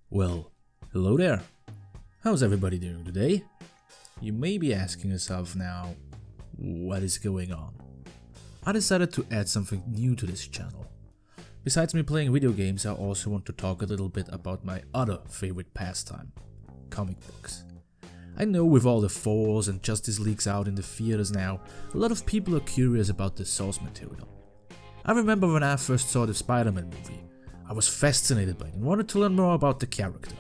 Well, hello there. How's everybody doing today? You may be asking yourself now, what is going on? I decided to add something new to this channel. Besides me playing video games, I also want to talk a little bit about my other favorite pastime, comic books. I know with all the Force and Justice Leagues out in the theaters now, a lot of people are curious about the source material. I remember when I first saw the Spider-Man movie, I was fascinated by it and wanted to learn more about the character.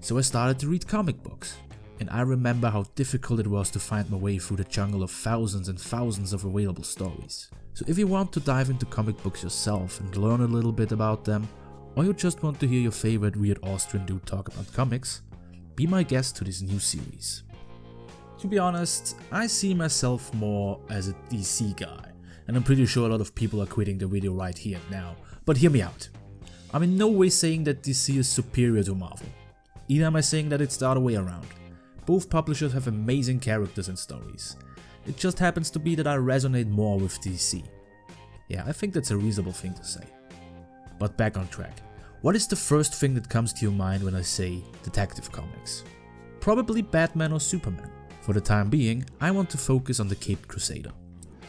So I started to read comic books, and I remember how difficult it was to find my way through the jungle of thousands and thousands of available stories. So if you want to dive into comic books yourself and learn a little bit about them, or you just want to hear your favorite weird Austrian dude talk about comics, be my guest to this new series. To be honest, I see myself more as a DC guy, and I'm pretty sure a lot of people are quitting the video right here and now, but hear me out. I'm in no way saying that DC is superior to Marvel. Either am I saying that it's the other way around. Both publishers have amazing characters and stories. It just happens to be that I resonate more with DC. Yeah, I think that's a reasonable thing to say. But back on track. What is the first thing that comes to your mind when I say Detective Comics? Probably Batman or Superman. For the time being, I want to focus on the Caped Crusader.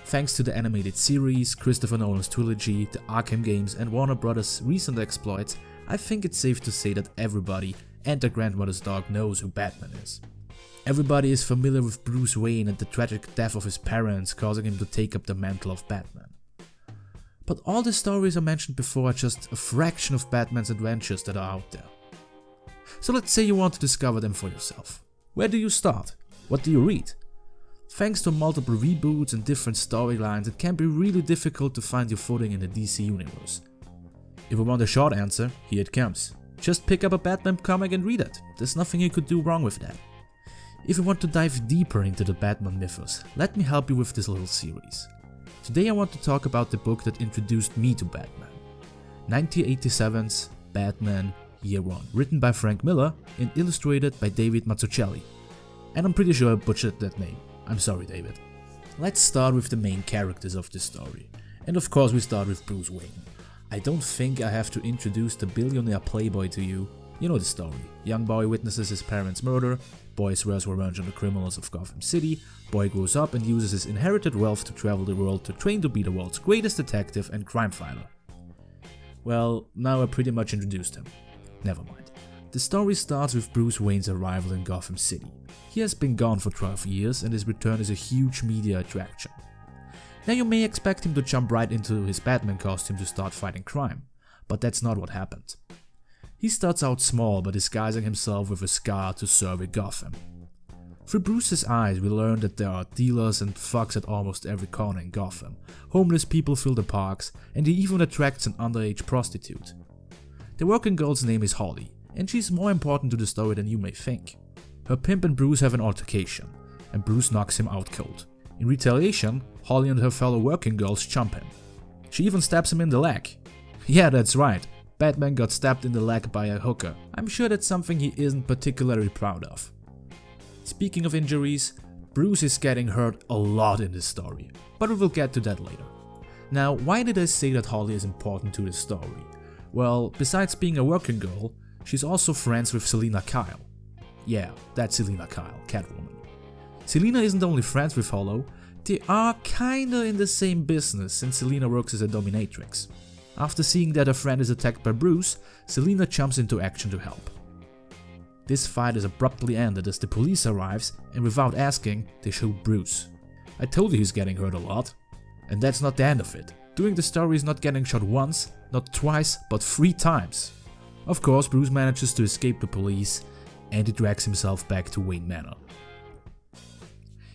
Thanks to the animated series, Christopher Nolan's trilogy, the Arkham games and Warner Bros. Recent exploits, I think it's safe to say that everybody and their grandmother's dog knows who Batman is. Everybody is familiar with Bruce Wayne and the tragic death of his parents causing him to take up the mantle of Batman. But all the stories I mentioned before are just a fraction of Batman's adventures that are out there. So let's say you want to discover them for yourself. Where do you start? What do you read? Thanks to multiple reboots and different storylines, it can be really difficult to find your footing in the DC universe. If you want a short answer, here it comes. Just pick up a Batman comic and read it. There's nothing you could do wrong with that. If you want to dive deeper into the Batman mythos, let me help you with this little series. Today I want to talk about the book that introduced me to Batman. 1987's Batman Year One, written by Frank Miller and illustrated by David Mazzucchelli. And I'm pretty sure I butchered that name. I'm sorry, David. Let's start with the main characters of this story. And of course we start with Bruce Wayne. I don't think I have to introduce the billionaire playboy to you. You know the story. Young boy witnesses his parents' murder, boy swears revenge on the criminals of Gotham City, boy grows up and uses his inherited wealth to travel the world to train to be the world's greatest detective and crime fighter. Well, now I pretty much introduced him. Never mind. The story starts with Bruce Wayne's arrival in Gotham City. He has been gone for 12 years and his return is a huge media attraction. Now you may expect him to jump right into his Batman costume to start fighting crime, but that's not what happened. He starts out small by disguising himself with a scar to serve in Gotham. Through Bruce's eyes we learn that there are dealers and thugs at almost every corner in Gotham, homeless people fill the parks, and he even attracts an underage prostitute. The working girl's name is Holly, and she's more important to the story than you may think. Her pimp and Bruce have an altercation, and Bruce knocks him out cold. In retaliation, Holly and her fellow working girls jump him. She even stabs him in the leg. Yeah, that's right, Batman got stabbed in the leg by a hooker. I'm sure that's something he isn't particularly proud of. Speaking of injuries, Bruce is getting hurt a lot in this story, but we will get to that later. Now, why did I say that Holly is important to this story? Well, besides being a working girl, she's also friends with Selina Kyle. Yeah, that's Selina Kyle, Catwoman. Selina isn't only friends with Hollow, they are kinda in the same business since Selina works as a dominatrix. After seeing that her friend is attacked by Bruce, Selina jumps into action to help. This fight is abruptly ended as the police arrives and without asking, they shoot Bruce. I told you he's getting hurt a lot. And that's not the end of it. During the story he's not getting shot once, not twice, but 3 times. Of course, Bruce manages to escape the police and he drags himself back to Wayne Manor.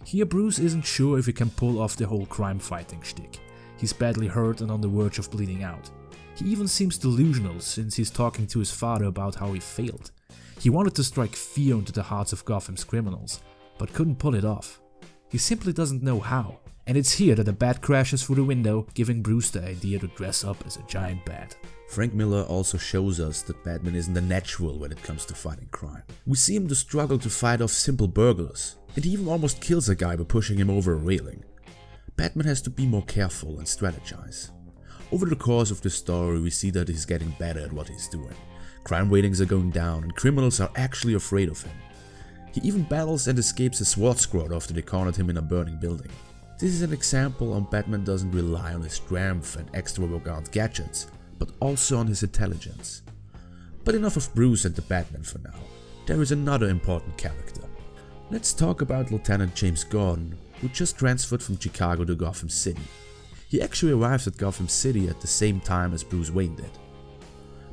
Here Bruce isn't sure if he can pull off the whole crime fighting shtick. He's badly hurt and on the verge of bleeding out. He even seems delusional since he's talking to his father about how he failed. He wanted to strike fear into the hearts of Gotham's criminals, but couldn't pull it off. He simply doesn't know how. And it's here that the bat crashes through the window, giving Bruce the idea to dress up as a giant bat. Frank Miller also shows us that Batman isn't a natural when it comes to fighting crime. We see him to struggle to fight off simple burglars, and he even almost kills a guy by pushing him over a railing. Batman has to be more careful and strategize. Over the course of the story we see that he's getting better at what he's doing. Crime ratings are going down and criminals are actually afraid of him. He even battles and escapes a SWAT squad after they cornered him in a burning building. This is an example on Batman doesn't rely on his strength and extravagant gadgets, but also on his intelligence. But enough of Bruce and the Batman for now. There is another important character. Let's talk about Lieutenant James Gordon, who just transferred from Chicago to Gotham City. He actually arrives at Gotham City at the same time as Bruce Wayne did.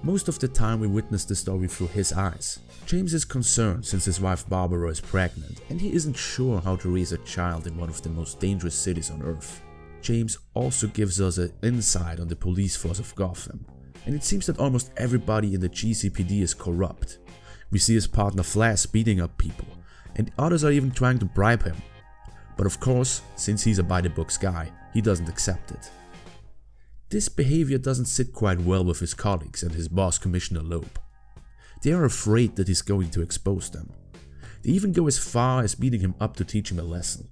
Most of the time we witness the story through his eyes. James is concerned since his wife Barbara is pregnant and he isn't sure how to raise a child in one of the most dangerous cities on Earth. James also gives us an insight on the police force of Gotham, and it seems that almost everybody in the GCPD is corrupt. We see his partner Flash beating up people, and others are even trying to bribe him. But of course, since he's a by-the-books guy, he doesn't accept it. This behavior doesn't sit quite well with his colleagues and his boss Commissioner Loeb. They are afraid that he's going to expose them. They even go as far as beating him up to teach him a lesson.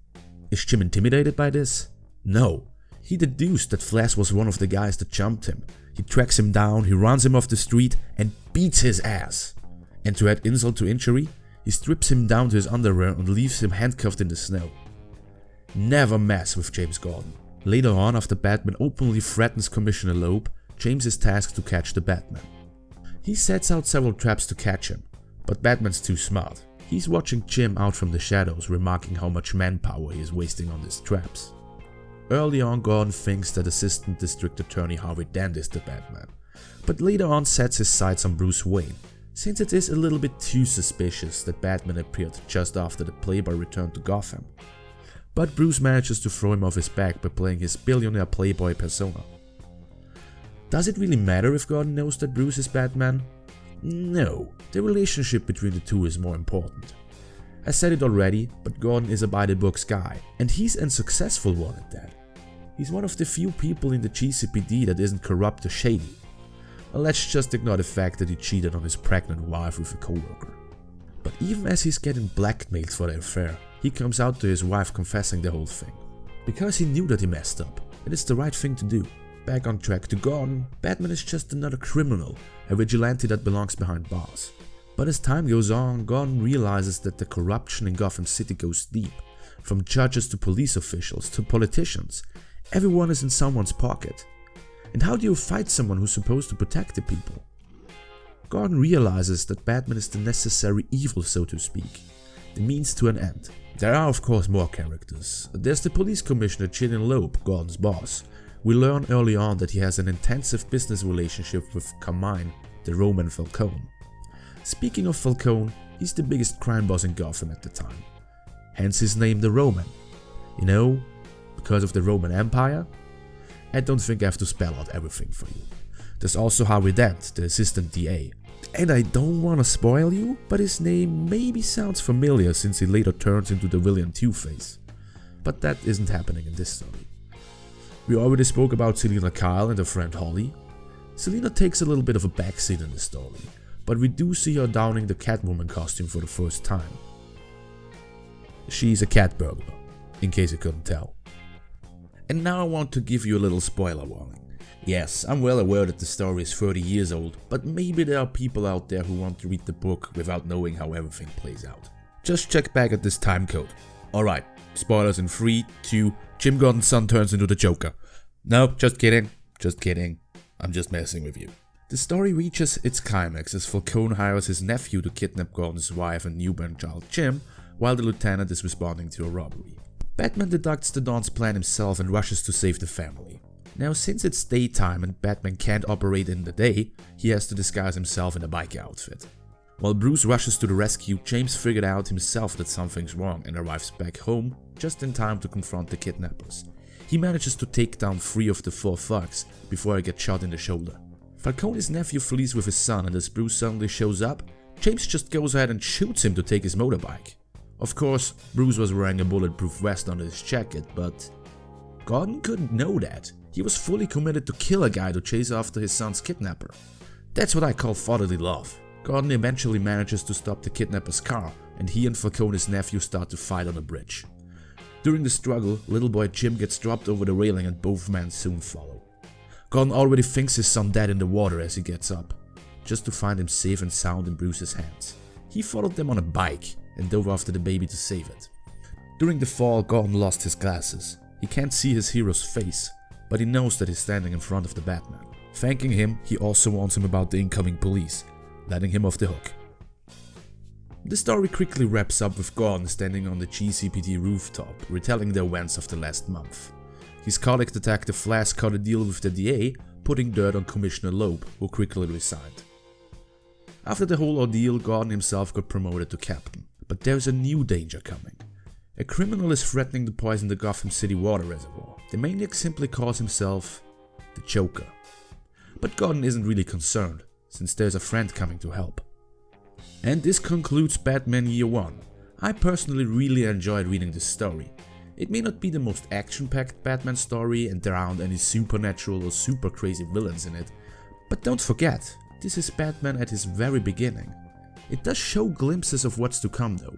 Is Jim intimidated by this? No. He deduced that Flash was one of the guys that jumped him. He tracks him down, he runs him off the street and beats his ass. And to add insult to injury, he strips him down to his underwear and leaves him handcuffed in the snow. Never mess with James Gordon. Later on, after Batman openly threatens Commissioner Loeb, James is tasked to catch the Batman. He sets out several traps to catch him, but Batman's too smart. He's watching Jim out from the shadows, remarking how much manpower he is wasting on these traps. Early on, Gordon thinks that Assistant District Attorney Harvey Dent is the Batman, but later on sets his sights on Bruce Wayne, since it is a little bit too suspicious that Batman appeared just after the Playboy returned to Gotham. But Bruce manages to throw him off his back by playing his billionaire Playboy persona. Does it really matter if Gordon knows that Bruce is Batman? No, the relationship between the two is more important. I said it already, but Gordon is a by-the-books guy, and he's a successful one at that. He's one of the few people in the GCPD that isn't corrupt or shady. Well, let's just ignore the fact that he cheated on his pregnant wife with a coworker. But even as he's getting blackmailed for the affair, he comes out to his wife confessing the whole thing. Because he knew that he messed up, and it's the right thing to do. Back on track to Gordon, Batman is just another criminal, a vigilante that belongs behind bars. But as time goes on, Gordon realizes that the corruption in Gotham City goes deep. From judges to police officials to politicians, everyone is in someone's pocket. And how do you fight someone who's supposed to protect the people? Gordon realizes that Batman is the necessary evil, so to speak, the means to an end. There are of course more characters. There's the police commissioner Gillian Loeb, Gordon's boss. We learn early on that he has an intensive business relationship with Carmine, the Roman Falcone. Speaking of Falcone, he's the biggest crime boss in Gotham at the time. Hence his name, the Roman. You know, because of the Roman Empire? I don't think I have to spell out everything for you. There's also Harvey Dent, the assistant DA. And I don't want to spoil you, but his name maybe sounds familiar since he later turns into the villain Two-Face. But that isn't happening in this story. We already spoke about Selina Kyle and her friend Holly. Selina takes a little bit of a backseat in the story, but we do see her donning the Catwoman costume for the first time. She's a cat burglar, in case you couldn't tell. And now I want to give you a little spoiler warning. Yes, I'm well aware that the story is 30 years old, but maybe there are people out there who want to read the book without knowing how everything plays out. Just check back at this time code. Alright, spoilers in 3, 2, Jim Gordon's son turns into the Joker. No, just kidding, I'm just messing with you. The story reaches its climax as Falcone hires his nephew to kidnap Gordon's wife and newborn child Jim, while the lieutenant is responding to a robbery. Batman deducts the Don's plan himself and rushes to save the family. Now, since it's daytime and Batman can't operate in the day, he has to disguise himself in a biker outfit. While Bruce rushes to the rescue, James figured out himself that something's wrong and arrives back home just in time to confront the kidnappers. He manages to take down 3 of the 4 thugs before he gets shot in the shoulder. Falcone's nephew flees with his son, and as Bruce suddenly shows up, James just goes ahead and shoots him to take his motorbike. Of course, Bruce was wearing a bulletproof vest under his jacket, but Gordon couldn't know that. He was fully committed to kill a guy to chase after his son's kidnapper. That's what I call fatherly love. Gordon eventually manages to stop the kidnapper's car, and he and Falcone's nephew start to fight on a bridge. During the struggle, little boy Jim gets dropped over the railing and both men soon follow. Gordon already thinks his son dead in the water as he gets up. just to find him safe and sound in Bruce's hands. He followed them on a bike and dove after the baby to save it. During the fall, Gordon lost his glasses. He can't see his hero's face, but he knows that he's standing in front of the Batman. Thanking him, he also warns him about the incoming police, letting him off the hook. The story quickly wraps up with Gordon standing on the GCPD rooftop, retelling the events of the last month. His colleague Detective Flash cut a deal with the DA, putting dirt on Commissioner Loeb, who quickly resigned. After the whole ordeal, Gordon himself got promoted to captain. But there's a new danger coming. A criminal is threatening to poison the Gotham City water reservoir. The maniac simply calls himself the Joker. But Gordon isn't really concerned, since there's a friend coming to help. And this concludes Batman Year 1. I personally really enjoyed reading this story. It may not be the most action-packed Batman story and there aren't any supernatural or super crazy villains in it, but don't forget, this is Batman at his very beginning. It does show glimpses of what's to come though.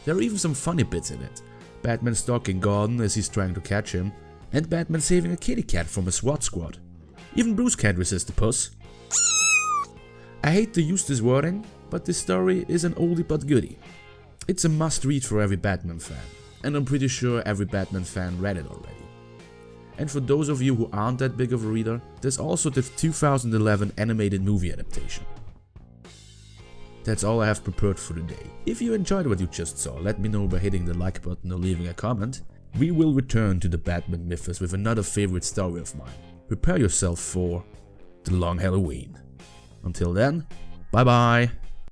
There are even some funny bits in it. Batman stalking Gordon as he's trying to catch him, and Batman saving a kitty cat from a SWAT squad. Even Bruce can't resist the puss. I hate to use this wording, but this story is an oldie but goodie. It's a must read for every Batman fan, and I'm pretty sure every Batman fan read it already. And for those of you who aren't that big of a reader, there's also the 2011 animated movie adaptation. That's all I have prepared for today. If you enjoyed what you just saw, let me know by hitting the like button or leaving a comment. We will return to the Batman mythos with another favorite story of mine. Prepare yourself for the long Halloween. Until then, bye bye.